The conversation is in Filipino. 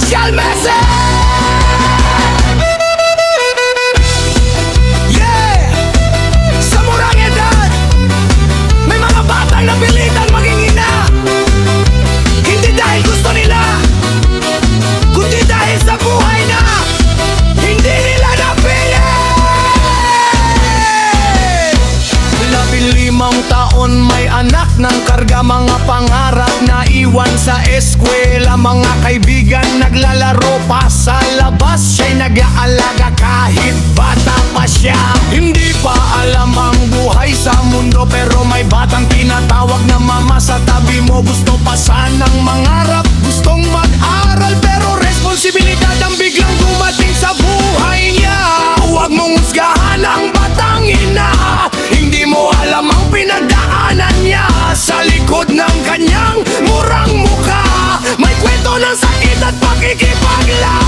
social message. Yeah! Sa murang edad, may mga batang napilitan maging ina. Hindi dahil gusto nila, kundi dahil sa buhay na hindi nila napili. 15 taon may anak ng karga, mga pangarap na iwan sa eskwela. Mga kaibigan naglalaro pa sa labas, siya'y nag-aalaga kahit bata pa siya. Hindi pa alam ang buhay sa mundo, pero may batang tinatawag na mama sa tabi mo. Gusto pa sanang mangarap, gustong mag-aral, pero responsibilidad ang biglang dumating sa buhay niya. Huwag mong husgahan ang batang ina, hindi mo alam ang pinagdaanan niya. Sa likod ng kanyang murang mukha, may kwento ng sakit at pakikipaglaban.